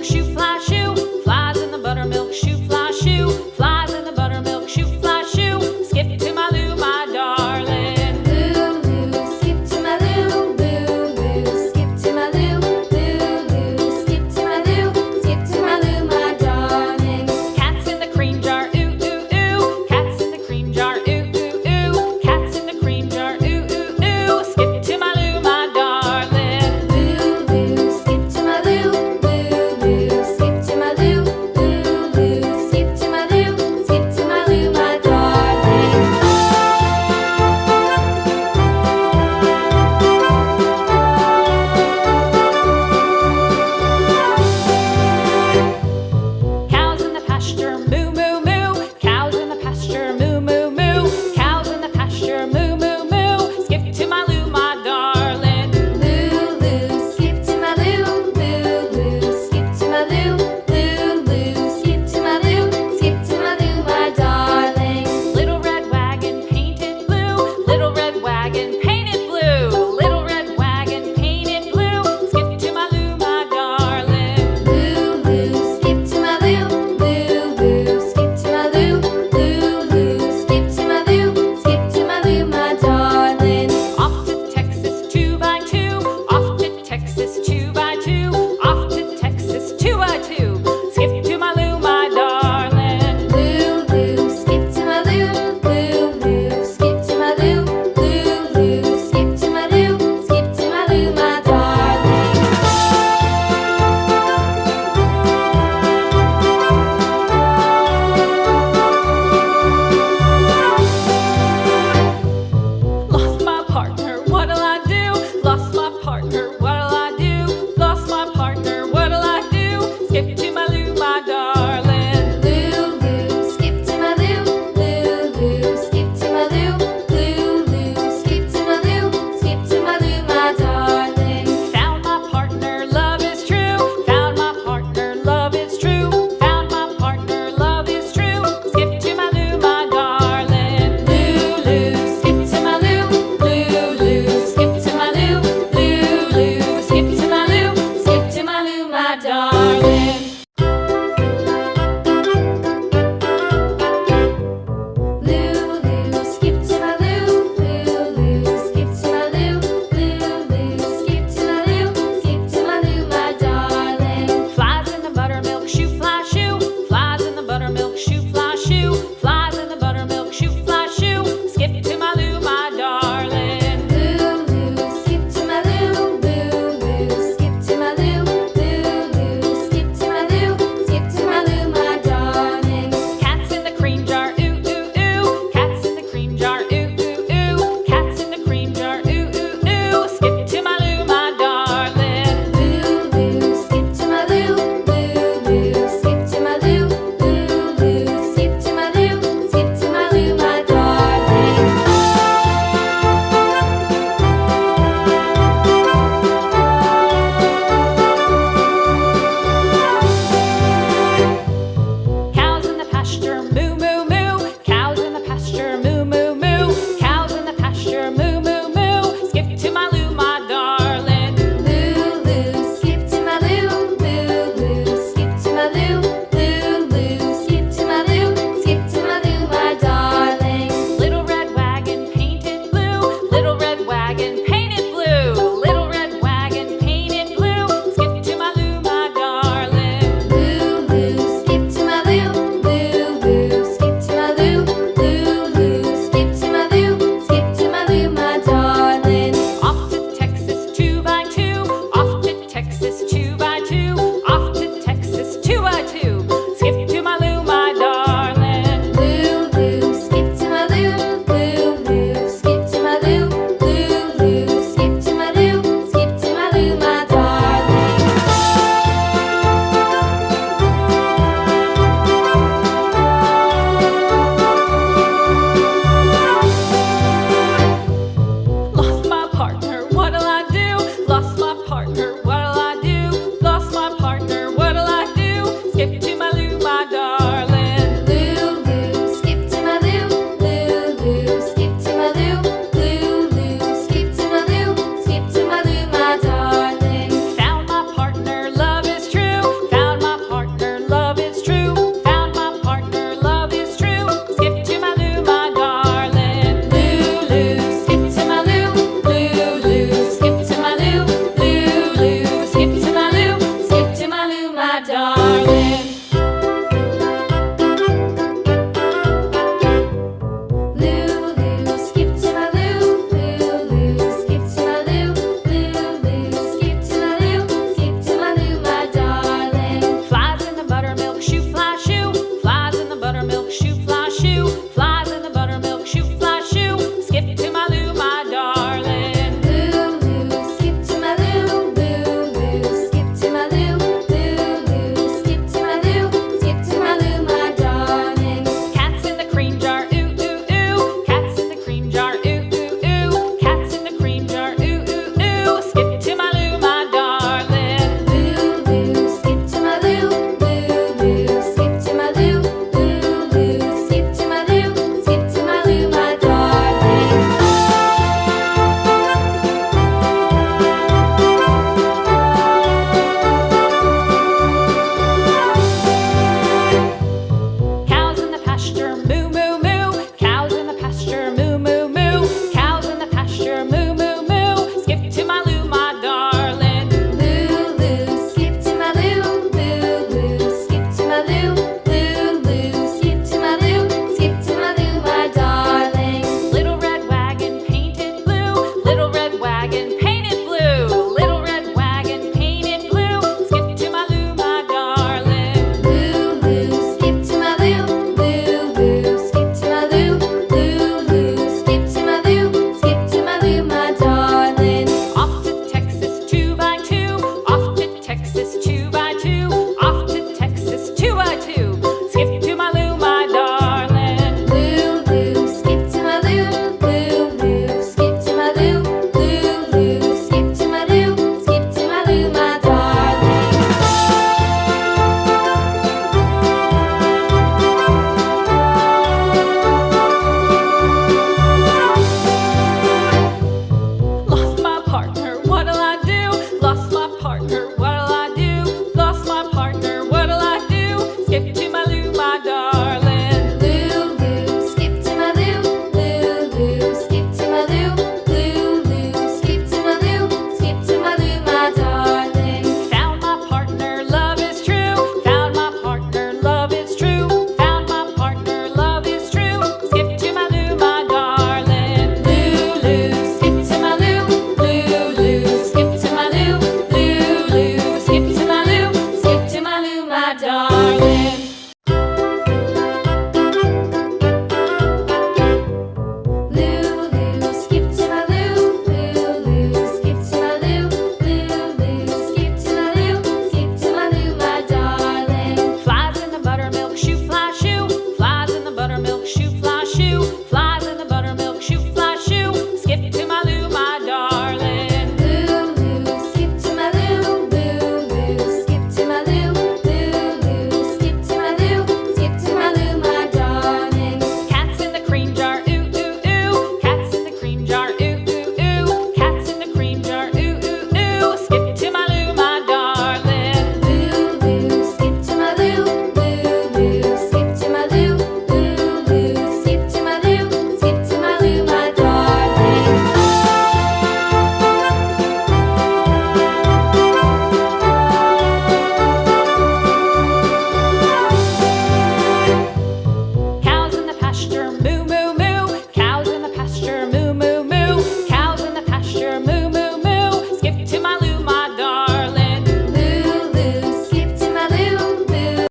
buttermilk shoe, fly shoe. Flies in the buttermilk shoe, fly shoe. Flies in the buttermilk shoe, fly shoe. Skip to my Lou, my darling. Lou, skip to my Lou, Lou, skip to my Lou, Lou, skip to my Lou, skip to my Lou, my darling. Cats in the cream jar, ooh, ooh, ooh. Cats in the cream jar, ooh, ooh, ooh. Cats in the cream jar, ooh, ooh, ooh. Skip to my Lou, my darling. Lou, skip to my Lou, Lou, skip to my Lou, Lou, skip to my Lou, skip to my Lou, my darling. Cows in the pasture, moo, moo, moo. Cows in the pasture, moo, moo, moo. Cows in the pasture, moo, moo, moo. Skip to my Lou, my darling. Lou, skip to my Lou, Lou, skip to my Lou, Lou, skip to my Lou, skip to my Lou, my darling. Little red wagon painted blue. Little red wagon painted blue. Little red wagon painted blue. Skip to my Lou, my darling. Lou, skip to my Lou, Lou, skip to my Lou, Lou, skip to my Lou, skip to my Lou, my darling. Off to Texas 2x2. Off to Texas 2x2. Off to Texas 2x2. Skip to my Lou, my darling. Lou, skip to my Lou, Lou, skip to my Lou, Lou, skip to my Lou, skip to my Lou, my darling. Lost my partner, what'll I do? Lost my partner, what'll I do? Lost my partner, what'll I do? Skip to my Lou, my darling. Lou, skip to my Lou, Lou, skip to my Lou, Lou, skip to my Lou, skip to my Lou, my darling. Found my partner, love is true. Found my partner, love is true. Found my partner, love is true. Skip to my Lou, my darling. Lou, skip to my Lou, Lou, skip to my Lou, Lou, skip to my Lou, skip to my Lou, my darling. Lou, skip to my Lou, Lou, skip to my Lou, Lou, skip to my Lou, skip to my Lou, my darling. Flies in the buttermilk shoe, fly shoe. Flies in the buttermilk shoe, fly shoe. Flies in the buttermilk shoe, fly shoe. Skip to my Lou, my darling. Lou, skip to my Lou, Lou, skip to my Lou, Lou, skip to my my darling.